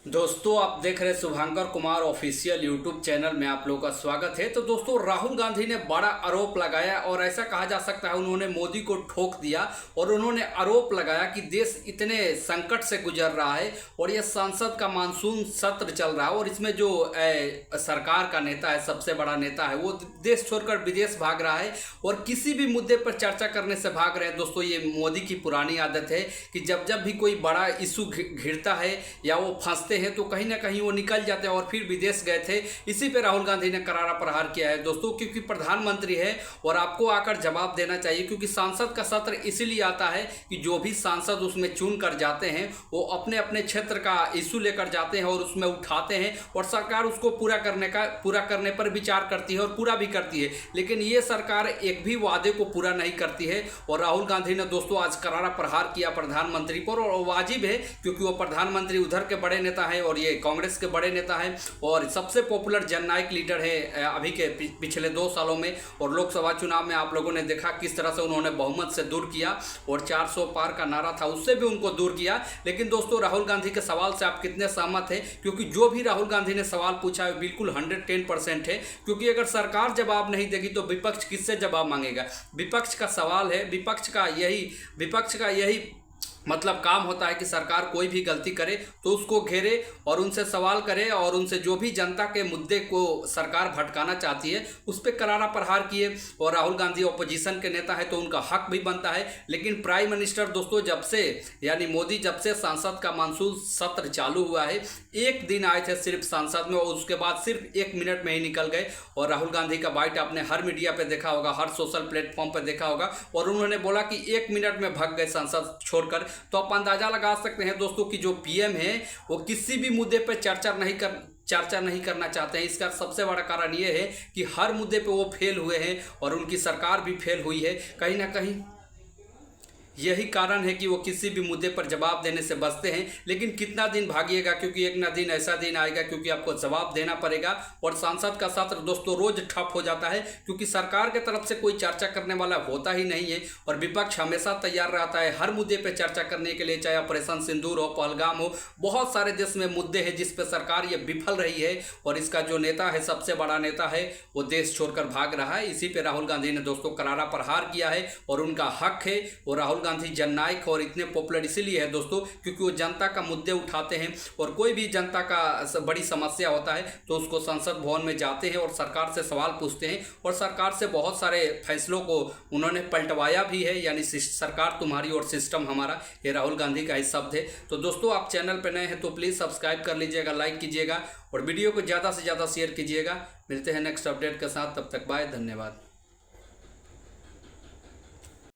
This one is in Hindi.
दोस्तों आप देख रहे शुभंकर कुमार ऑफिशियल यूट्यूब चैनल में आप लोगों का स्वागत है। तो दोस्तों राहुल गांधी ने बड़ा आरोप लगाया और ऐसा कहा जा सकता है उन्होंने मोदी को ठोक दिया और उन्होंने आरोप लगाया कि देश इतने संकट से गुजर रहा है और यह संसद का मानसून सत्र चल रहा है और इसमें जो सरकार का नेता है, सबसे बड़ा नेता है, वो देश छोड़कर विदेश भाग रहा है और किसी भी मुद्दे पर चर्चा करने से भाग रहे हैं। दोस्तों ये मोदी की पुरानी आदत है कि जब जब भी कोई बड़ा इशू घिरता है या वो फंसते हैं तो कहीं ना कहीं वो निकल जाते हैं और फिर विदेश गए थे। इसी पे राहुल गांधी ने करारा प्रहार किया है दोस्तों, क्योंकि प्रधानमंत्री है और आपको आकर जवाब देना चाहिए, क्योंकि सांसद का सत्र इसलिए आता है कि जो भी सांसद उसमें चुन कर जाते हैं वो अपने अपने क्षेत्र का इशू लेकर जाते हैं और उसमें उठाते हैं और सरकार उसको पूरा करने पर विचार करती है और पूरा भी करती है। लेकिन ये सरकार एक भी वादे को पूरा नहीं करती है और राहुल गांधी ने दोस्तों आज करारा प्रहार किया प्रधानमंत्री पर, और वाजिब है क्योंकि वो प्रधानमंत्री उधर के बड़े नेता है और ये कांग्रेस के बड़े नेता हैं और सबसे पॉपुलर जननायक लीडर है अभी के पिछले 2 सालों में। और लोकसभा चुनाव में आप लोगों ने देखा किस तरह से उन्होंने बहुमत से दूर किया और 400 पार का नारा था उससे भी उनको दूर किया। लेकिन दोस्तों राहुल गांधी के सवाल से आप कितने सहमत हैं? क्योंकि जो भी राहुल गांधी ने सवाल पूछा है बिल्कुल 110% है, क्योंकि अगर सरकार जवाब नहीं देगी तो विपक्ष किससे जवाब मांगेगा? विपक्ष का सवाल है, विपक्ष का यही मतलब काम होता है कि सरकार कोई भी गलती करे तो उसको घेरे और उनसे सवाल करे और उनसे जो भी जनता के मुद्दे को सरकार भटकाना चाहती है उस पर करारा प्रहार किए। और राहुल गांधी ऑपोजिशन के नेता है तो उनका हक भी बनता है। लेकिन प्राइम मिनिस्टर दोस्तों जब से यानी मोदी जब से संसद का मानसून सत्र चालू हुआ है, एक दिन आए थे सिर्फ संसद में और उसके बाद सिर्फ 1 मिनट में ही निकल गए। और राहुल गांधी का बाइट आपने हर मीडिया पर देखा होगा, हर सोशल प्लेटफॉर्म पर देखा होगा और उन्होंने बोला कि 1 मिनट में भाग गए संसद छोड़कर। तो आप अंदाजा लगा सकते हैं दोस्तों कि जो पीएम है वो किसी भी मुद्दे पर चर्चा नहीं करना चाहते हैं। इसका सबसे बड़ा कारण ये है कि हर मुद्दे पे वो फेल हुए हैं और उनकी सरकार भी फेल हुई है। कहीं ना कहीं यही कारण है कि वो किसी भी मुद्दे पर जवाब देने से बचते हैं। लेकिन कितना दिन भागिएगा, क्योंकि एक ना दिन ऐसा दिन आएगा क्योंकि आपको जवाब देना पड़ेगा। और सांसद का सत्र दोस्तों रोज ठप हो जाता है क्योंकि सरकार के तरफ से कोई चर्चा करने वाला होता ही नहीं है और विपक्ष हमेशा तैयार रहता है हर मुद्दे पर चर्चा करने के लिए, चाहे ऑपरेशन सिंदूर हो, पहलगाम हो, बहुत सारे देश में मुद्दे हैं जिस पर सरकार ये विफल रही है और इसका जो नेता है, सबसे बड़ा नेता है, वो देश छोड़कर भाग रहा है। इसी पे राहुल गांधी ने दोस्तों करारा प्रहार किया है और उनका हक है। और राहुल गांधी जननायक और इतने पॉपुलर इसीलिए है दोस्तों क्योंकि वो जनता का मुद्दे उठाते हैं और कोई भी जनता का बड़ी समस्या होता है तो उसको संसद भवन में जाते हैं और सरकार से सवाल पूछते हैं और सरकार से बहुत सारे फैसलों को उन्होंने पलटवाया भी है। यानी सरकार तुम्हारी और सिस्टम हमारा, ये राहुल गांधी का ही शब्द है। तो दोस्तों आप चैनल पर नए हैं तो प्लीज़ सब्सक्राइब कर लीजिएगा, लाइक कीजिएगा और वीडियो को ज़्यादा से ज़्यादा शेयर कीजिएगा। मिलते हैं नेक्स्ट अपडेट के साथ, तब तक बाय, धन्यवाद।